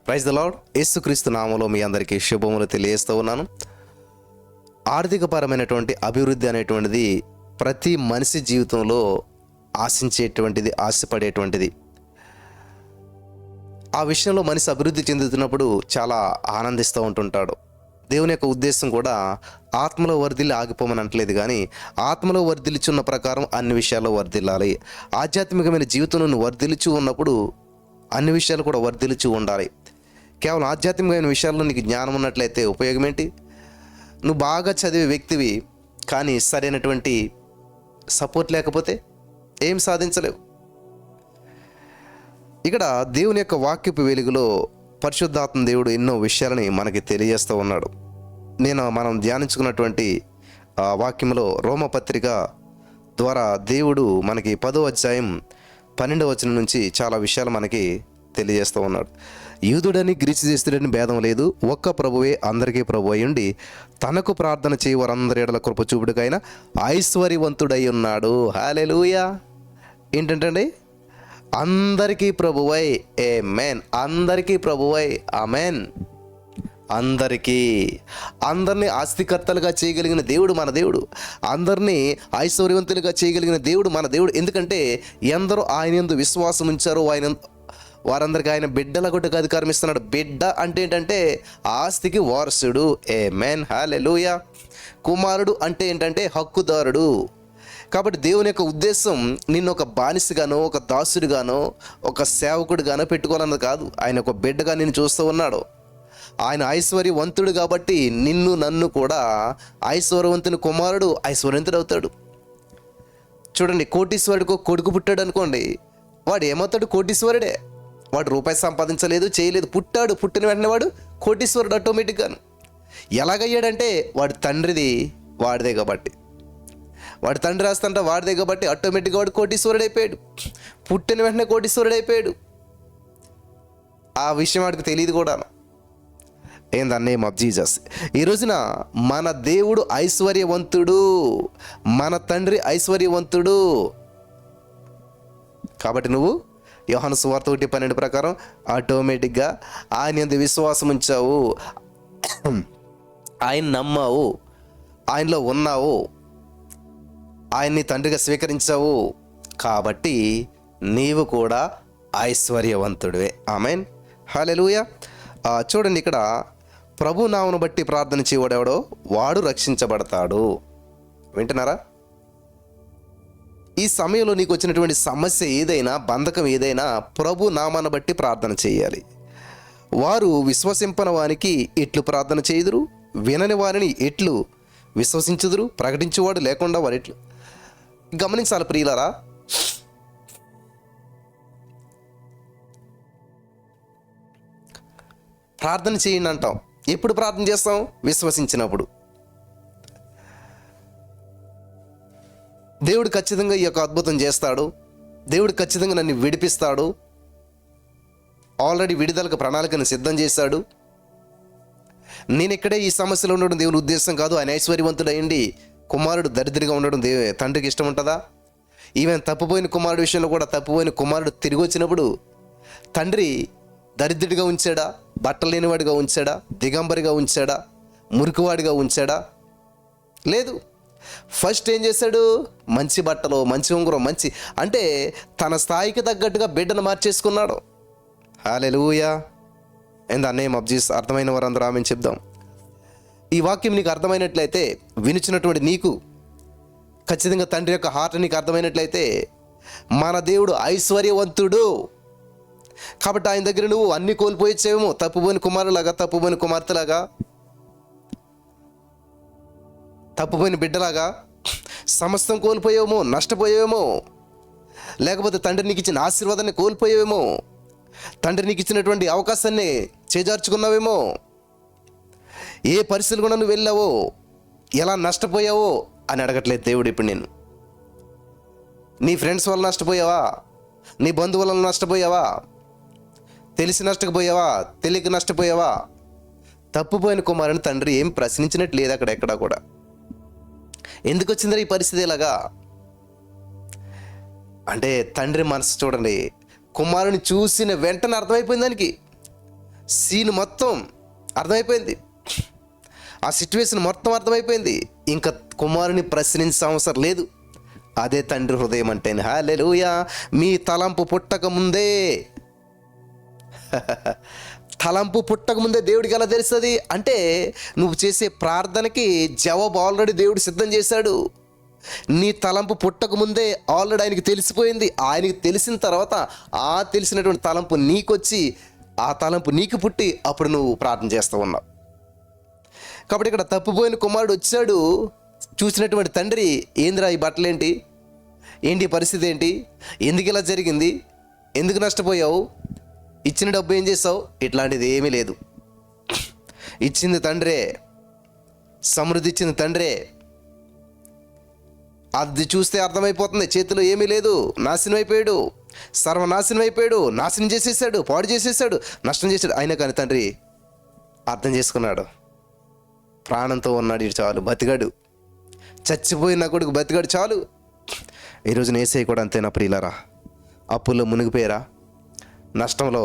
Praise the lord. యేసుక్రీస్తు నామములో మీ అందరికీ శుభములు తెలియజేస్తూ ఉన్నాను. ఆర్థికపరమైనటువంటి అభివృద్ధి అనేటువంటిది ప్రతి మనిషి జీవితంలో ఆశించేటువంటిది, ఆశపడేటువంటిది. ఆ విషయంలో మనిషి అభివృద్ధి చెందుతున్నప్పుడు చాలా ఆనందిస్తూ ఉంటుంటాడు. దేవుని యొక్క ఉద్దేశం కూడా ఆత్మలో వర్ధిల్లి ఆగిపోమని అంటలేదు, కానీ ఆత్మలో వర్ధిల్చున్న ప్రకారం అన్ని విషయాల్లో వర్ధిల్లాలి. ఆధ్యాత్మికమైన జీవితంలో నువ్వు వర్ధిల్చుచూ ఉన్నప్పుడు అన్ని విషయాలు కూడా వర్ధిల్చుచూ ఉండాలి. కేవలం ఆధ్యాత్మికమైన విషయాల్లో నీకు జ్ఞానం ఉన్నట్లయితే ఉపయోగం ఏంటి? నువ్వు బాగా చదివే వ్యక్తివి కానీ సరైనటువంటి సపోర్ట్ లేకపోతే ఏం సాధించలేవు. ఇక్కడ దేవుని యొక్క వాక్యపు వెలుగులో పరిశుద్ధాత్మ దేవుడు ఎన్నో విషయాలని మనకి తెలియజేస్తూ ఉన్నాడు. మనం ధ్యానించుకున్నటువంటి వాక్యంలో రోమపత్రిక ద్వారా దేవుడు మనకి 10వ అధ్యాయం 12వ వచనం నుంచి చాలా విషయాలు మనకి తెలియజేస్తూ ఉన్నాడు. యూదుడని గ్రీసుదేశుడని భేదం లేదు, ఒక్క ప్రభువే అందరికీ ప్రభు అయ్యుండి తనకు ప్రార్థన చేయ వారందరి ఎడల కృప చూపుడుకైనా ఐశ్వర్యవంతుడై ఉన్నాడు. హల్లెలూయా. ఏంటంటే అందరికీ ప్రభువై, ఆమేన్. అందరికీ ప్రభువై, ఆమేన్. అందరినీ ఆస్తికర్తలుగా చేయగలిగిన దేవుడు మన దేవుడు. అందరినీ ఐశ్వర్యవంతులుగా చేయగలిగిన దేవుడు మన దేవుడు. ఎందుకంటే ఎందరో ఆయన యందు విశ్వాసం ఉంచారో వారందరికీ ఆయన బిడ్డల కొట్టుకు అధికారం ఇస్తున్నాడు. బిడ్డ అంటే ఏంటంటే ఆస్తికి వారసుడు. ఆమేన్, హల్లెలూయా. కుమారుడు అంటే ఏంటంటే హక్కుదారుడు. కాబట్టి దేవుని యొక్క ఉద్దేశం నిన్ను ఒక బానిసగానో, ఒక దాసుడిగానో, ఒక సేవకుడిగానో పెట్టుకోవాలన్నది కాదు. ఆయన ఒక బిడ్డగా నిన్ను చూస్తూ ఉన్నాడు. ఆయన ఐశ్వర్యవంతుడు కాబట్టి నిన్ను నన్ను కూడా ఐశ్వర్యవంతుని కుమారుడు ఐశ్వర్యవంతుడు అవుతాడు. చూడండి, కోటీశ్వరుడికి కొడుకు పుట్టాడు అనుకోండి, వాడు ఏమవుతాడు? కోటీశ్వరుడే. వాడు రూపాయి సంపాదించలేదు, చేయలేదు, పుట్టిన వెంటనే వాడు కోటీశ్వరుడు ఆటోమేటిక్గాను. ఎలాగయ్యాడంటే వాడి తండ్రిది వాడిదే కాబట్టి, వాడి తండ్రి రాస్తంట వాడిదే కాబట్టి ఆటోమేటిక్గా వాడు కోటీశ్వరుడు అయిపోయాడు. పుట్టిన వెంటనే కోటీశ్వరుడు అయిపోయాడు. ఆ విషయం వాడికి తెలియదు కూడా. In the name of Jesus. ఈ రోజున మన దేవుడు ఐశ్వర్యవంతుడు, మన తండ్రి ఐశ్వర్యవంతుడు. కాబట్టి నువ్వు యోహాను సువార్త 1:12 ప్రకారం ఆటోమేటిక్గా ఆయన యందు విశ్వాసం ఉంచావు, ఆయన నమ్మావు, ఆయనలో ఉన్నావు, ఆయన్ని తండ్రిగా స్వీకరించావు. కాబట్టి నీవు కూడా ఐశ్వర్యవంతుడివే. ఆమేన్, హల్లెలూయా. చూడండి, ఇక్కడ ప్రభు నామమును బట్టి ప్రార్థన చేయవాడెవడో వాడు రక్షించబడతాడు. వింటున్నారా? ఈ సమయంలో నీకు వచ్చినటువంటి సమస్య ఏదైనా, బంధకం ఏదైనా ప్రభు నామాన్ని బట్టి ప్రార్థన చేయాలి. వారు విశ్వసింపని వానికి ఎట్లు ప్రార్థన చేయుదురు, వినని వారిని ఎట్లు విశ్వసించుదురు, ప్రకటించేవాడు లేకుండా వారు ఎట్లు. గమనించాలి ప్రియులారా, ప్రార్థన చేయండి అంటాం. ఎప్పుడు ప్రార్థన చేస్తాం? విశ్వసించినప్పుడు. దేవుడు ఖచ్చితంగా ఈ యొక్క అద్భుతం చేస్తాడు. దేవుడు ఖచ్చితంగా నన్ను విడిపిస్తాడు. ఆల్రెడీ విడుదలకు ప్రణాళికను సిద్ధం చేశాడు. నేను ఇక్కడే ఈ సమస్యలో ఉండడం దేవుని ఉద్దేశం కాదు. ఆయన ఐశ్వర్యవంతుడయ్యండి కుమారుడు దరిద్రంగా ఉండడం తండ్రికి ఇష్టం ఉంటుందా? ఈవెన్ తప్పిపోయిన కుమారుడు విషయంలో కూడా తప్పిపోయిన కుమారుడు తిరిగి వచ్చినప్పుడు తండ్రి దరిద్రుడిగా ఉంచాడా? బట్టలు లేనివాడిగా ఉంచాడా? దిగంబరిగా ఉంచాడా? మురికివాడిగా ఉంచాడా? లేదు. ఫస్ట్ ఏం చేశాడు? మంచి బట్టలు, మంచి ఉంగరం, మంచి అంటే తన స్థాయికి తగ్గట్టుగా బిడ్డను మార్చేసుకున్నాడు. హల్లెలూయా. In the name of Jesus. అర్థమైన వారందరూ ఆమేన్ చెప్దాం. ఈ వాక్యం నీకు అర్థమైనట్లయితే, వినిచినటువంటి నీకు ఖచ్చితంగా తండ్రి యొక్క హార్ట్ నీకు అర్థమైనట్లయితే, మన దేవుడు ఐశ్వర్యవంతుడు. కాబట్టి ఆయన దగ్గర నువ్వు అన్ని కోల్పోయిచ్చేవేమో, తప్పుపోయిన కుమారులాగా, తప్పుపోయిన కుమార్తెలాగా, తప్పుపోయిన బిడ్డలాగా సమస్తం కోల్పోయేవేమో, నష్టపోయేవేమో, లేకపోతే తండ్రి నీకు ఇచ్చిన ఆశీర్వాదాన్ని కోల్పోయేవేమో, తండ్రి నీకు ఇచ్చినటువంటి అవకాశాన్ని చేజార్చుకున్నావేమో, ఏ పరిస్థితులు కూడా నువ్వు వెళ్ళావో, ఎలా నష్టపోయావో అని అడగట్లేదు దేవుడు. ఇప్పుడు నేను నీ ఫ్రెండ్స్ వల్ల నష్టపోయావా? నీ బంధువుల వల్ల నష్టపోయావా? తెలిసి నష్టపోయావా? తెలియక నష్టపోయావా? తప్పుపోయిన కుమారుని తండ్రి ఏం ప్రశ్నించినట్టు లేదు అక్కడ ఎక్కడా కూడా. ఎందుకు వచ్చిందా ఈ పరిస్థితి ఇలాగా అంటే తండ్రి మనసు చూడండి. కుమారుని చూసిన వెంటనే అర్థమైపోయింది దానికి. సీన్ మొత్తం అర్థమైపోయింది, ఆ సిచ్యువేషన్ మొత్తం అర్థమైపోయింది. ఇంకా కుమారుని ప్రశ్నించే అవసరం లేదు. అదే తండ్రి హృదయం అంటే. హల్లెలూయా. మీ తలంపు పుట్టక ముందే తలంపు పుట్టక ముందే దేవుడికి ఎలా తెలుస్తుంది అంటే, నువ్వు చేసే ప్రార్థనకి జవాబు ఆల్రెడీ దేవుడు సిద్ధం చేశాడు. నీ తలంపు పుట్టక ముందే ఆల్రెడీ ఆయనకి తెలిసిపోయింది. ఆయనకి తెలిసిన తర్వాత ఆ తెలిసినటువంటి తలంపు నీకొచ్చి, ఆ తలంపు నీకు పుట్టి అప్పుడు నువ్వు ప్రార్థన చేస్తూ ఉన్నావు. కాబట్టి ఇక్కడ తప్పిపోయిన కుమారుడు వచ్చాడు. చూసినటువంటి తండ్రి, ఏందిరా ఈ బట్టలేంటి, ఏంటి పరిస్థితి ఏంటి, ఎందుకు ఇలా జరిగింది, ఎందుకు నష్టపోయావు, ఇచ్చిన డబ్బు ఏం చేసావు, ఇట్లాంటిది ఏమీ లేదు. ఇచ్చింది తండ్రే, సమృద్ధి ఇచ్చింది తండ్రే. అది చూస్తే అర్థమైపోతుంది, చేతిలో ఏమీ లేదు, నాశనం అయిపోయాడు, సర్వనాశనం అయిపోయాడు, నాశనం చేసేసాడు, పాడు చేసేసాడు, నష్టం చేశాడు. అయినా కానీ తండ్రి అర్థం చేసుకున్నాడు. ప్రాణంతో ఉన్నాడు, ఇటు చాలు, బతికాడు. చచ్చిపోయిన నా కొడుకు బతికాడు, చాలు. ఈరోజు యేసయ్య కూడా అంతేనా ప్రియులారా? అప్పుల్లో మునిగిపోయారా, నష్టంలో,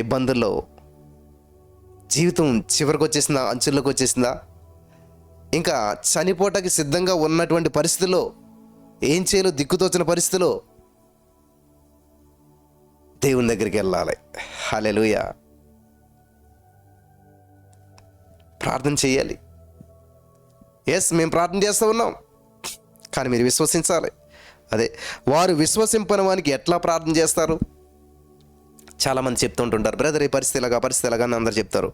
ఇబ్బందుల్లో, జీవితం చివరికి వచ్చేసిందా, అంచుల్లోకి వచ్చేసిందా, ఇంకా చనిపోవటానికి సిద్ధంగా ఉన్నటువంటి పరిస్థితుల్లో, ఏం చేయాలో దిక్కుతోచిన పరిస్థితిలో దేవుని దగ్గరికి వెళ్ళాలి. హల్లెలూయా. ప్రార్థన చేయాలి. ఎస్, మేము ప్రార్థన చేస్తూ ఉన్నాం, కానీ మీరు విశ్వసించాలి. అదే, వారు విశ్వసింపని వానికి ఎట్లా ప్రార్థన చేస్తారు? చాలామంది చెప్తుంటుంటారు, బ్రదర్ ఈ పరిస్థితి ఇలాగా, పరిస్థితి ఎలాగా అని అందరు చెప్తారు.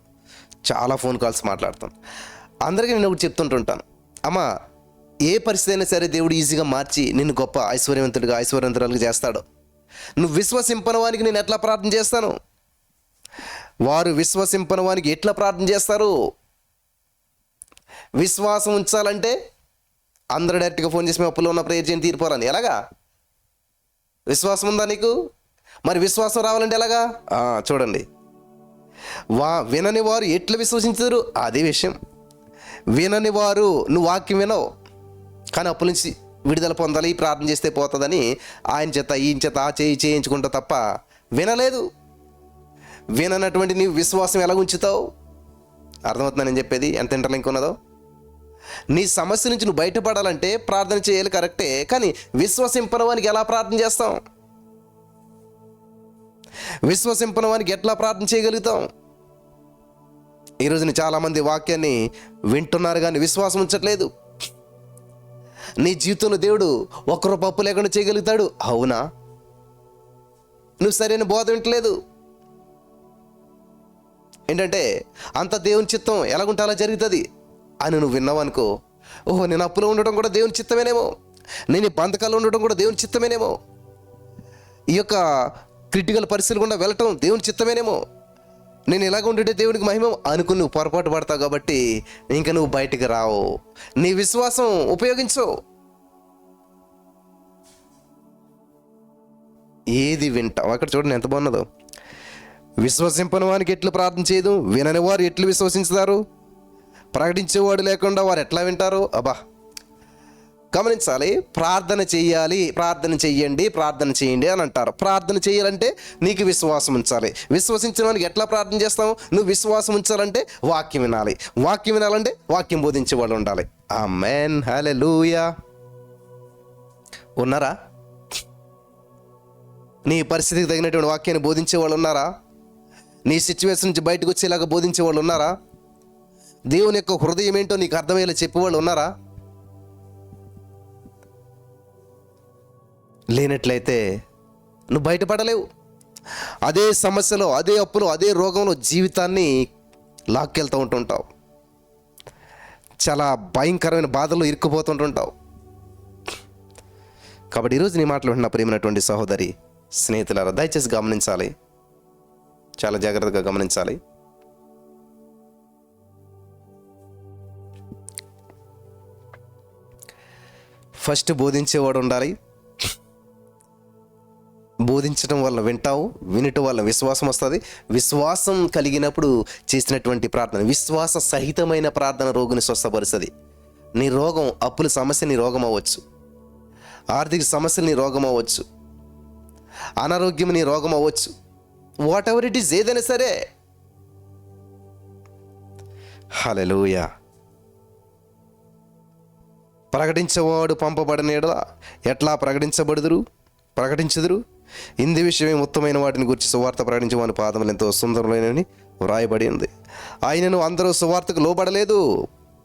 చాలా ఫోన్ కాల్స్ మాట్లాడతాను. అందరికీ నేను ఒకటి చెప్తుంటుంటాను, అమ్మ, ఏ పరిస్థితి అయినా సరే దేవుడు ఈజీగా మార్చి నిన్ను గొప్ప ఐశ్వర్యవంతుడిగా, ఐశ్వర్యవంతురాలుగా చేస్తాడు. నువ్వు విశ్వసింపని వానికి నేను ఎట్లా ప్రార్థన చేస్తాను? వారు విశ్వసింపని వానికి ఎట్లా ప్రార్థన చేస్తారు? విశ్వాసం ఉంచాలంటే అందరూ డైరెక్ట్గా ఫోన్ చేసి, మేము అప్పులో ఉన్న ప్రేయర్ చేయని తీరిపోరాని, ఎలాగా? విశ్వాసం ఉందా నీకు? మరి విశ్వాసం రావాలంటే ఎలాగా? చూడండి, వినని వారు ఎట్లా విశ్వసించరు? అదే విషయం. వినని వారు, నువ్వు వాక్యం వినవు కానీ అప్పుల నుంచి విడుదల పొందాలి, ప్రార్థన చేస్తే పోతుందని ఆయన చేత ఈయన చేత ఆ చేయించుకుంటా తప్ప వినలేదు. విననటువంటి నీవు విశ్వాసం ఎలా ఉంచుతావు? అర్థమవుతుందా నేను చెప్పేది? ఎంత ఇంటర్లింక్ ఉన్నదో. నీ సమస్య నుంచి నువ్వు బయటపడాలంటే ప్రార్థన చేయాలి, కరెక్టే, కానీ విశ్వసింపని వానికి ఎలా ప్రార్థన చేస్తాం? విశ్వసింపని వానికి ఎట్లా ప్రార్థన చేయగలుగుతాం? ఈరోజున చాలామంది వాక్యాన్ని వింటున్నారు కానీ విశ్వాసం ఉంచట్లేదు. నీ జీవితంలో దేవుడు ఒక్క రూపాయి అప్పు లేకుండా చేయగలుగుతాడు, అవునా? నువ్వు సరైన బోధ వింటలేదు. ఏంటంటే అంత దేవుని చిత్తం ఎలాగుంటే అలా జరుగుతుంది అని నువ్వు విన్నావు అనుకో, ఓహో, నేను అప్పులో ఉండటం కూడా దేవుని చిత్తమేనేమో, నేను ఈ బంధకాల్లో ఉండటం కూడా దేవుని చిత్తమేనేమో, ఈ యొక్క క్రిటికల్ పరిస్థితులు గుండా వెళ్ళటం దేవుని చిత్తమేనేమో, నేను ఇలాగ ఉండే దేవునికి మహిమ అనుకుని నువ్వు పొరపాటు పడతావు. కాబట్టి ఇంకా నువ్వు బయటికి రావు. నీ విశ్వాసం ఉపయోగించు. ఏది వింటావు? అక్కడ చూడండి ఎంత బాగున్నదో. విశ్వసింపని వానికి ఎట్లు ప్రార్థన చేయదు, వినని వారు ఎట్లు విశ్వసించుతారు, ప్రకటించేవాడు లేకుండా వారు ఎట్లా వింటారు? అబ్బా, గమనించాలి. ప్రార్థన చెయ్యాలి, ప్రార్థన చెయ్యండి, ప్రార్థన చేయండి అని అంటారు. ప్రార్థన చేయాలంటే నీకు విశ్వాసం ఉంచాలి. విశ్వసించిన వానికి ఎట్లా ప్రార్థన చేస్తావు? నువ్వు విశ్వాసం ఉంచాలంటే వాక్యం వినాలి, వాక్యం వినాలంటే వాక్యం బోధించే వాళ్ళు ఉండాలి. ఆమేన్, హల్లెలూయా. ఉన్నారా? నీ పరిస్థితికి తగినటువంటి వాక్యాన్ని బోధించే వాళ్ళు ఉన్నారా? నీ సిచ్యువేషన్ నుంచి బయటకు వచ్చేలాగా బోధించే వాళ్ళు ఉన్నారా? దేవుని యొక్క హృదయం ఏంటో నీకు అర్థమయ్యేలా చెప్పేవాళ్ళు ఉన్నారా? లేనట్లయితే నువ్వు బయటపడలేవు. అదే సమస్యలో, అదే అప్పులో, అదే రోగంలో జీవితాన్ని లాక్కెళ్తూ ఉంటుంటావు. చాలా భయంకరమైన బాధల్లో ఇరుక్కుపోతుంటుంటావు. కాబట్టి ఈరోజు నీ మాటలు వింటున్న ప్రియమైనటువంటి సహోదరి, స్నేహితులారా, దయచేసి గమనించాలి, చాలా జాగ్రత్తగా గమనించాలి. ఫస్ట్ బోధించేవాడు ఉండాలి. బోధించడం వల్ల వింటావు, వినటం వల్ల విశ్వాసం వస్తుంది. విశ్వాసం కలిగినప్పుడు చేసినటువంటి ప్రార్థన, విశ్వాస సహితమైన ప్రార్థన రోగిని స్వస్థపరుస్తుంది. నీ రోగం, అప్పుల సమస్య నీ రోగం అవ్వచ్చు, ఆర్థిక సమస్యలు నీ రోగం అవ్వచ్చు, అనారోగ్యం నీ రోగం అవ్వచ్చు, వాట్ ఎవర్ ఇట్ ఈస్, ఏదైనా సరే హల్లెలూయా. ప్రకటించేవాడు పంపబడిన యెడల ఎట్లా ప్రకటించుదురు? ఇందు విషయమే ఉత్తమైన వాటిని గురించి సువార్త ప్రకటించే వాని పాదములు ఎంతో సుందరమైనని వ్రాయబడి ఉంది. ఆయనను అందరూ సువార్తకు లోబడలేదు.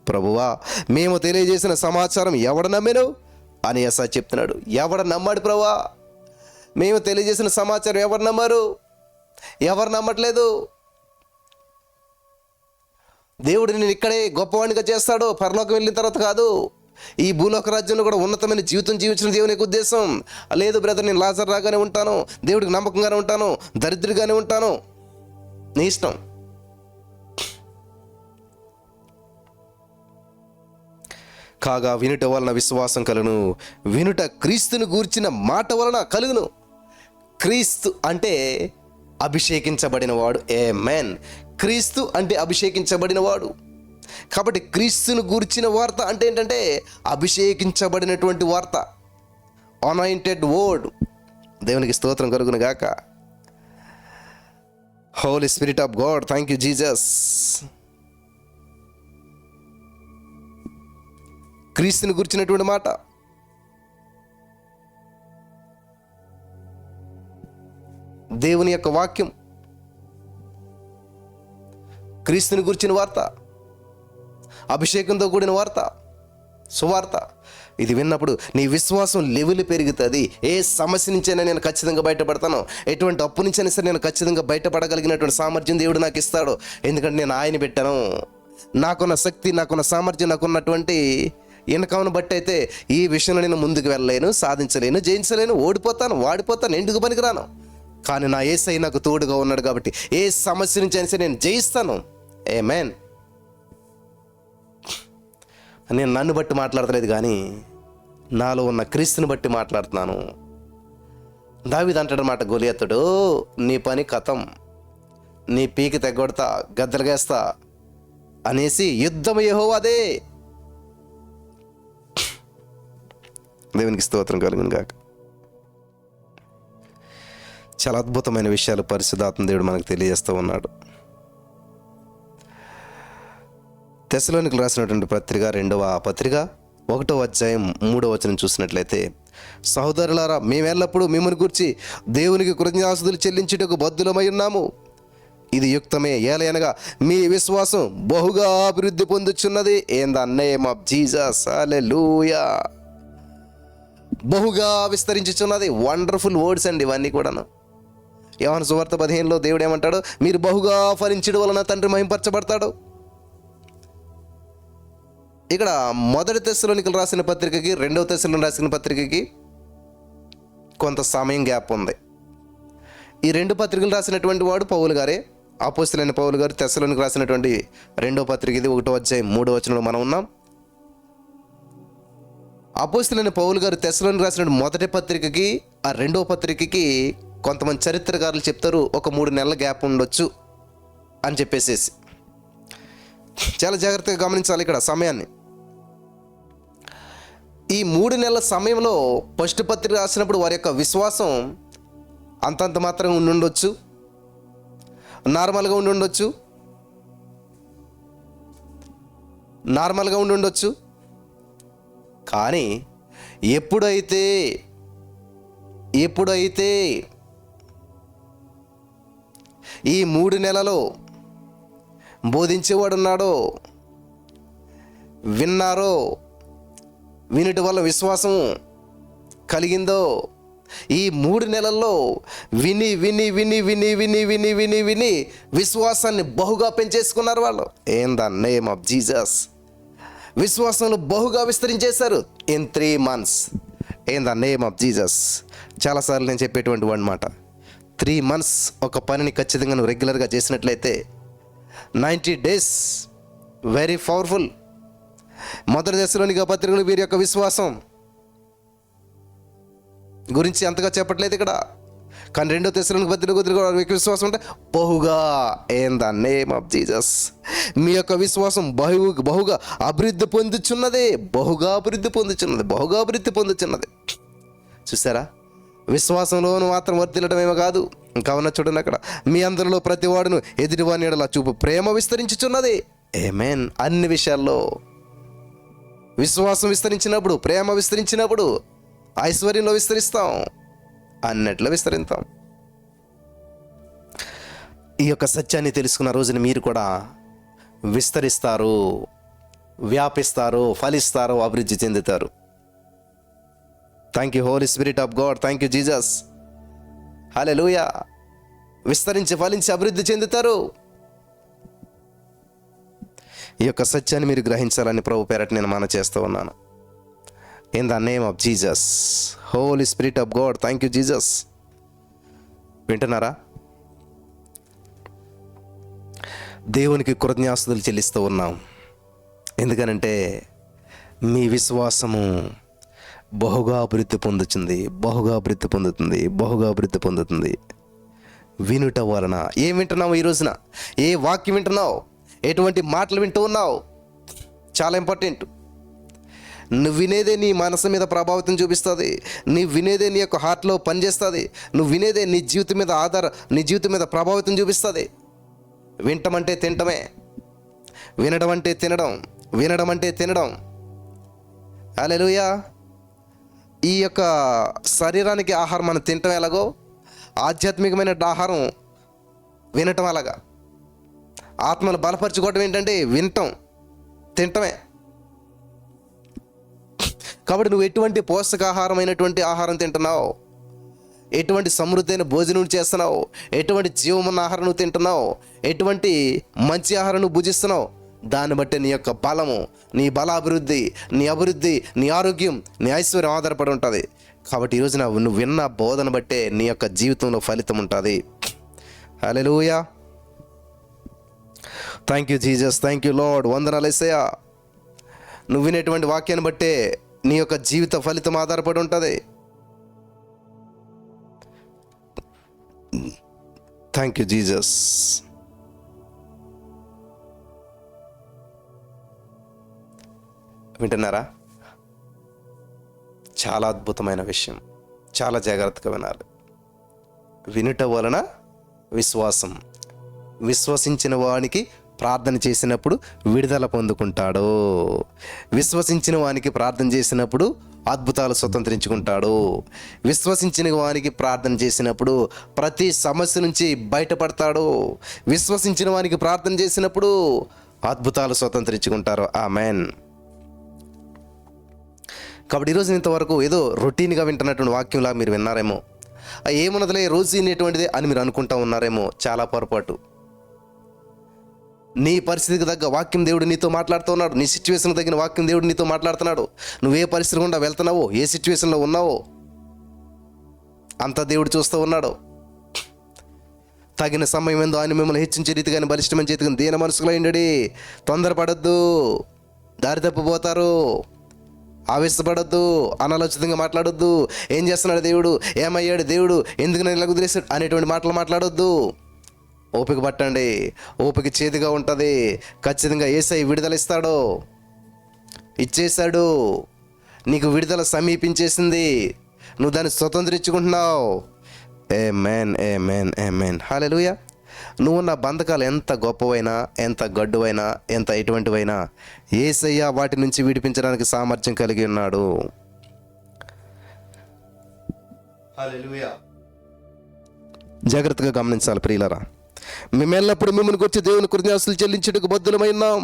ప్రభువా, మేము తెలియజేసిన సమాచారం ఎవడ నమ్మెను అని యెషయా చెప్తున్నాడు. ఎవడ నమ్మాడు ప్రభువా? మేము తెలియజేసిన సమాచారం ఎవరు నమ్మారు? ఎవరు నమ్మట్లేదు. దేవుడు నేను ఇక్కడే గొప్పవాడిగా చేస్తాడు, పరలోకం వెళ్ళిన తర్వాత కాదు. ఈ భూలోక రాజ్యంలో కూడా ఉన్నతమైన జీవితం జీవించిన దేవుని యొక్క ఉద్దేశం లేదు. బ్రదర్, నేను లాజర్ రాగానే ఉంటాను, దేవుడికి నమ్మకంగానే ఉంటాను, దరిద్రుడిగానే ఉంటాను, నీ ఇష్టం. కాగా వినుట వలన విశ్వాసం కలుగును, వినుట క్రీస్తుని గూర్చిన మాట వలన కలుగును. క్రీస్తు అంటే అభిషేకించబడినవాడు. ఆమేన్. క్రీస్తు అంటే అభిషేకించబడినవాడు. కాబట్టి క్రీస్తును గూర్చిన వార్త అంటే ఏంటంటే అభిషేకించబడినటువంటి వార్త, అనాయింటెడ్ వర్డ్. దేవునికి స్తోత్రం కలుగును గాక. Holy Spirit of God, thank you Jesus. క్రీస్తుని గురించినటువంటి మాట. దేవుని యొక్క వాక్యం, క్రీస్తుని గురించిన వార్త, అభిషేకంతో కూడిన వార్త, సువార్త. ఇది విన్నప్పుడు నీ విశ్వాసం లెవెల్ పెరుగుతుంది. ఏ సమస్య నుంచైనా నేను ఖచ్చితంగా బయటపడతాను, ఎటువంటి అప్పు నుంచైనా సరే నేను ఖచ్చితంగా బయటపడగలిగినటువంటి సామర్థ్యం దేవుడు నాకు ఇస్తాడు. ఎందుకంటే నేను ఆయన పెట్టాను. నాకున్న శక్తి, నాకున్న సామర్థ్యం, నాకున్నటువంటి ఇన్కమ్ను బట్టి అయితే ఈ విషయంలో నేను ముందుకు వెళ్ళలేను, సాధించలేను, జయించలేను, ఓడిపోతాను, వాడిపోతాను, ఎందుకు పనికిరాను. కానీ నా యేసయ్య నాకు తోడుగా ఉన్నాడు కాబట్టి ఏ సమస్య నుంచి అయినా సరే నేను జయిస్తాను. ఆమేన్. నేను నన్ను బట్టి మాట్లాడతలేదు, కానీ నాలో ఉన్న క్రీస్తుని బట్టి మాట్లాడుతున్నాను. దావీదు అంటాడనమాట, గొలియతుడు నీ పని కథం, నీ పీకి తెగొడతా, గద్దలుగేస్తా అనేసి యుద్ధం యెహోవాదే. దేవునికి స్తోత్రం కలుగును గాక. చాలా అద్భుతమైన విషయాలు పరిశుద్ధాత్మ దేవుడు మనకు తెలియజేస్తూ ఉన్నాడు. తెస్సలోనికీయులకు రాసినటువంటి పత్రిక 2వ పత్రిక 1వ అధ్యాయం 3వ వచనం చూసినట్లయితే, సహోదరులారా, మేమెల్లప్పుడూ మిమ్మల్ని గురించి దేవునికి కృతజ్ఞతాస్తుతులు చెల్లించుటకు బద్ధులమై ఉన్నాము. ఇది యుక్తమే, ఏలయనగా మీ విశ్వాసం బహుగా అభివృద్ధి పొందుచున్నది. In the name of Jesus. హల్లెలూయా. బహుగా విస్తరించుచున్నది. వండర్ఫుల్ వర్డ్స్ అండి ఇవన్నీ కూడాను. యోహాను సువార్త 15లో దేవుడు ఏమంటాడు? మీరు బహుగా ఫలించడం వలన తండ్రి మహింపరచబడతాడు. ఇక్కడ 1 తెస్సలోనికీయులకు రాసిన పత్రికకి 2వ తెస్సలోనికీయులకు రాసిన పత్రికకి కొంత సమయం గ్యాప్ ఉంది. ఈ 2 పత్రికలు రాసినటువంటి వాడు పౌలు గారే, అపోస్తలుడైన పౌలు గారు. తెస్సలోనికీయులకు రాసినటువంటి 2వ పత్రిక ఇది 1వ అధ్యాయం 3వ వచనంలో మనం ఉన్నాం. అపోస్తలుడైన పౌలు గారు తెస్సలోనికీయులకు రాసిన మొదటి పత్రికకి ఆ 2వ పత్రికకి కొంతమంది చరిత్రకారులు చెప్తారు ఒక 3 నెలల గ్యాప్ ఉండొచ్చు అని చెప్పేసేసి. చాలా జాగ్రత్తగా గమనించాలి ఇక్కడ సమయాన్ని. ఈ 3 నెలల సమయంలో ఫస్ట్ పత్రిక రాసినప్పుడు వారి యొక్క విశ్వాసం అంతంత మాత్రం ఉండుండొచ్చు, నార్మల్గా ఉండుండొచ్చు. కానీ ఎప్పుడైతే ఈ 3 నెలలో బోధించేవాడున్నాడో, విన్నారో, వినుట వల్ల విశ్వాసం కలిగిందో, ఈ 3 నెలల్లో విని విని విని విని విని విని విని విని విశ్వాసాన్ని బహుగా పెంచేసుకున్నారు వాళ్ళు. In the name of Jesus. విశ్వాసంలో బహుగా విస్తరించేశారు in 3 months. In the name of Jesus. చాలాసార్లు నేను చెప్పేటువంటి వన్ మాట, 3 months ఒక పనిని ఖచ్చితంగా నువ్వు రెగ్యులర్గా చేసినట్లయితే 90 days వెరీ పవర్ఫుల్. 1 తెస్సలోనికీయుల పత్రికలో వీరి యొక్క విశ్వాసం గురించి అంతగా చెప్పట్లేదు ఇక్కడ. కానీ 2వ తెస్సలోనికీయుల పత్రిక విశ్వాసం అంటే బహుగా. In the name of Jesus. మీ యొక్క విశ్వాసం బహుగా అభివృద్ధి పొందుచున్నది. బహుగా అభివృద్ధి పొందుచున్నది. చూసారా? విశ్వాసంలోను మాత్రం వర్ధిల్లడమేమో కాదు, ఇంకా ఉన్న చూడండి అక్కడ, మీ అందరిలో ప్రతి వాడును ఎదుటివాని యెడల చూపు ప్రేమ విస్తరించుచున్నది. ఆమేన్. అన్ని విషయాల్లో విశ్వాసం విస్తరించినప్పుడు, ప్రేమ విస్తరించినప్పుడు, ఐశ్వర్యంలో విస్తరిస్తాం, అన్నిట్లో విస్తరిస్తాం. ఈ యొక్క సత్యాన్ని తెలుసుకున్న రోజున మీరు కూడా విస్తరిస్తారు, వ్యాపిస్తారు, ఫలిస్తారు, అభివృద్ధి చెందుతారు. Thank you Holy Spirit of God. Thank you Jesus. హల్లెలూయా. విస్తరించి ఫలించి అభివృద్ధి చెందుతారు. ఈ యొక్క సత్యాన్ని మీరు గ్రహించాలని ప్రభు పేరట నేను మనవి చేస్తూ ఉన్నాను. In the name of Jesus. Holy Spirit of God. Thank you Jesus. వింటున్నారా? దేవునికి కృతజ్ఞాస్తులు చెల్లిస్తూ ఉన్నాం. ఎందుకనంటే మీ విశ్వాసము బహుగా అభివృద్ధి పొందుతుంది, బహుగా అభివృద్ధి పొందుతుంది, బహుగా అభివృద్ధి పొందుతుంది. వినుట వలన. ఏం వింటున్నావు ఈ రోజున? ఏ వాక్యం వింటున్నావు? ఎటువంటి మాటలు వింటూ ఉన్నావు? చాలా ఇంపార్టెంట్. నువ్వు వినేదే నీ మనసు మీద ప్రభావితం చూపిస్తుంది. నువ్వు వినేదే నీ యొక్క హార్ట్లో పనిచేస్తుంది. నువ్వు వినేదే నీ జీవితం మీద ప్రభావితం చూపిస్తుంది. వినటం అంటే తినటమే, వినడం అంటే తినడం, వినడం అంటే తినడం. హల్లెలూయా. ఈ యొక్క శరీరానికి ఆహారం మనం తినటం ఎలాగో, ఆధ్యాత్మికమైన ఆహారం వినటం అలాగా. ఆత్మను బలపరచుకోవటం ఏంటంటే వినటం, తినటమే. కాబట్టి నువ్వు ఎటువంటి పోషకాహారమైనటువంటి ఆహారం తింటున్నావు, ఎటువంటి సమృద్ధైన భోజనం చేస్తున్నావు, ఎటువంటి జీవమున్న ఆహారం నువ్వు తింటున్నావు, ఎటువంటి మంచి ఆహారం నువ్వు భుజిస్తున్నావు, దాన్ని బట్టి నీ యొక్క బలము, నీ బలాభివృద్ధి, నీ అభివృద్ధి, నీ ఆరోగ్యం, నీ ఐశ్వర్యం ఆధారపడి ఉంటుంది. కాబట్టి ఈరోజు నువ్వు విన్న బోధన బట్టే నీ యొక్క జీవితంలో ఫలితం ఉంటుంది. హల్లెలూయా. Thank you Jesus. Thank you Lord. వందనాలు యేసయ్యా. నువ్వు వినేటువంటి వాక్యాన్ని బట్టే నీ యొక్క జీవిత ఫలితం ఆధారపడి ఉంటుంది. Thank you Jesus. వింటున్నారా? చాలా అద్భుతమైన విషయం. చాలా జాగ్రత్తగా వినాలి. వినుట వలన విశ్వాసం. విశ్వసించిన వానికి ప్రార్థన చేసినప్పుడు విడుదల పొందుకుంటాడు. విశ్వసించిన వానికి ప్రార్థన చేసినప్పుడు అద్భుతాలు స్వతంత్రించుకుంటాడు. విశ్వసించిన వానికి ప్రార్థన చేసినప్పుడు ప్రతి సమస్య నుంచి బయటపడతాడు. విశ్వసించిన వానికి ప్రార్థన చేసినప్పుడు అద్భుతాలు స్వతంత్రించుకుంటారు. ఆమేన్. కాబట్టి ఈరోజు ఇంతవరకు ఏదో రొటీన్గా వింటున్నటువంటి వాక్యంలా మీరు విన్నారేమో. ఏమున్నదిలే రోజు వినేటువంటిదే అని మీరు అనుకుంటా ఉన్నారేమో. చాలా పొరపాటు. నీ పరిస్థితికి తగ్గ వాక్యం దేవుడు నీతో మాట్లాడుతూ ఉన్నాడు. నీ సిచ్యువేషన్కి తగిన వాక్యం దేవుడు నీతో మాట్లాడుతున్నాడు. నువ్వే పరిస్థితి గుండా వెళ్తున్నావో, ఏ సిచ్యువేషన్లో ఉన్నావో అంతా దేవుడు చూస్తూ ఉన్నాడు. తగిన సమయం ఏందో ఆయన మిమ్మల్ని హెచ్చించే రీతిగాని బలిష్టమైన చేతికి దీన మనసులో ఉండడి. తొందరపడద్దు, దారి తప్పిపోతారు. ఆవేశపడద్దు, అనాలోచితంగా మాట్లాడొద్దు. ఏం చేస్తున్నాడు దేవుడు, ఏమయ్యాడు దేవుడు, ఎందుకు నేను ఇలా కుదిరేసాడు అనేటువంటి మాటలు మాట్లాడొద్దు. ఓపిక పట్టండి. ఓపిక చేతిగా ఉంటుంది. ఖచ్చితంగా యేసయ్య విడుదల ఇస్తాడు. ఇచ్చేశాడు. నీకు విడుదల సమీపించేసింది. నువ్వు దాన్ని స్వతంత్రించుకుంటున్నావు. ఆమేన్, ఆమేన్, ఆమేన్. హల్లెలూయా. నువ్వు నా బంధకాలు ఎంత గొప్పవైనా, ఎంత గడ్డువైనా, ఎంత ఎటువంటివైనా యేసయ్య వాటి నుంచి విడిపించడానికి సామర్థ్యం కలిగి ఉన్నాడు. హల్లెలూయా. జాగ్రత్తగా గమనించాలి ప్రియులారా. మేమెల్లప్పుడు మిమ్మల్ని గురించి దేవుని కృతజ్ఞతలు చెల్లించుటకు బద్ధులమైనాం.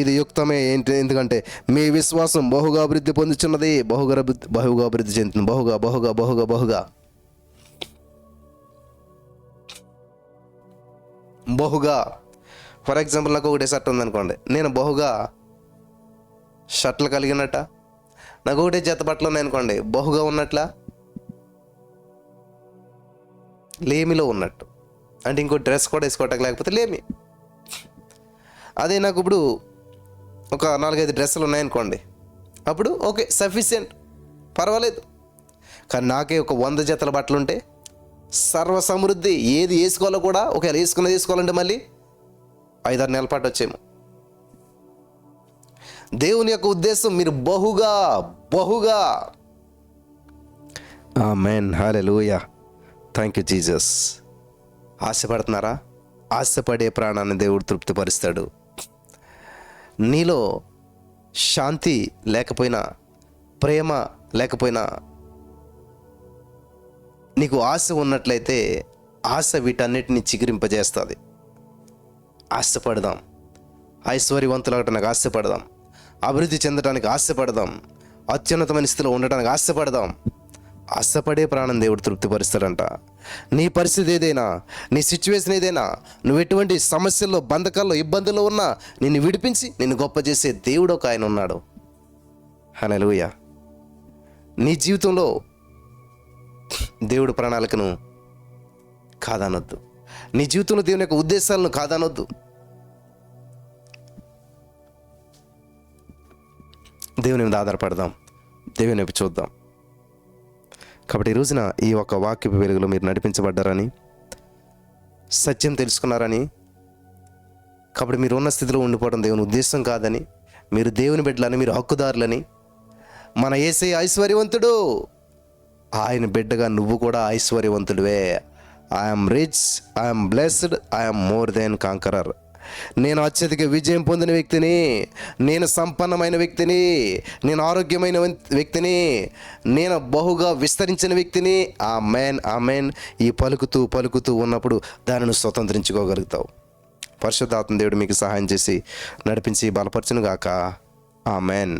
ఇది యుక్తమే. ఎందుకంటే మీ విశ్వాసం బహుగా అభివృద్ధి పొందుతున్నది. బహుగా అభివృద్ధి చెందుతుంది. బహుగా బహుగా బహుగా బహుగా బహుగా. ఫర్ ఎగ్జాంపుల్ నాకు ఒకటే షర్ట్ ఉందనుకోండి, నేను బహుగా షర్ట్లు కలిగినట్ట. నాకు ఒకటే జత బట్టలు ఉన్నాయనుకోండి, బహుగా ఉన్నట్లా, లేమిలో ఉన్నట్టు. అంటే ఇంకో డ్రెస్ కూడా వేసుకోవటానికి లేకపోతే లేమి. అదే నాకు ఇప్పుడు ఒక 4-5 డ్రెస్సులు ఉన్నాయనుకోండి, అప్పుడు ఓకే, సఫిషియెంట్, పర్వాలేదు. కానీ నాకే ఒక 100 జతల బట్టలు ఉంటే సర్వ సమృద్ధి. ఏది వేసుకోవాలో కూడా ఒకవేళ వేసుకోవాలంటే మళ్ళీ 5-6 నెలల పాటు వచ్చేమో. దేవుని యొక్క ఉద్దేశం మీరు బహుగా బహుగా. ఆమేన్. హల్లెలూయా. Thank you Jesus. ఆశపడుతున్నారా? ఆశపడే ప్రాణాన్ని దేవుడు తృప్తిపరుస్తాడు. నీలో శాంతి లేకపోయినా, ప్రేమ లేకపోయినా, నీకు ఆశ ఉన్నట్లయితే ఆశ వీటన్నిటిని చిగురింపజేస్తుంది. ఆశపడదాం, ఐశ్వర్యవంతులవటానికి ఆశపడదాం, అభివృద్ధి చెందడానికి ఆశపడదాం, అత్యున్నతమైన స్థితిలో ఉండటానికి ఆశపడదాం. ఆశపడే ప్రాణం దేవుడు తృప్తిపరుస్తాడంట. నీ పరిస్థితి ఏదైనా, నీ సిచ్యువేషన్ ఏదైనా, నువ్వు ఎటువంటి సమస్యల్లో, బంధకాల్లో, ఇబ్బందుల్లో ఉన్నా నిన్ను విడిపించి నిన్ను గొప్ప చేసే దేవుడు ఒక ఆయన ఉన్నాడు. హల్లెలూయా. నీ జీవితంలో దేవుడు ప్రణాళికను కాదనొద్దు. నీ జీవితంలో దేవుని యొక్క ఉద్దేశాలను కాదనొద్దు. దేవుని మీద ఆధారపడదాం, దేవుని వైపు చూద్దాం. కాబట్టి ఈ రోజున ఈ ఒక వాక్యపు వెలుగులో మీరు నడిపించబడ్డారని, సత్యం తెలుసుకున్నారని, కాబట్టి మీరు ఉన్న స్థితిలో ఉండిపోవడం దేవుని ఉద్దేశం కాదని, మీరు దేవుని బిడ్డలని, మీరు హక్కుదారులని, మన యేసయ్య ఐశ్వర్యవంతుడు, ఆయన బిడ్డగా నువ్వు కూడా ఐశ్వర్యవంతుడివే. I'm rich, I'm blessed, I'm more than conqueror. నేను అత్యధిక విజయం పొందిన వ్యక్తిని, నేను సంపన్నమైన వ్యక్తిని, నేను ఆరోగ్యమైన వ్యక్తిని, నేను బహుగా విస్తరించిన వ్యక్తిని. ఆమేన్, ఆమేన్. ఈ పలుకుతూ ఉన్నప్పుడు దానిని స్వతంత్రించుకోగలుగుతావు. పరిశుద్ధాత్మ దేవుడు మీకు సహాయం చేసి నడిపించి బలపరచును గాక. ఆమేన్.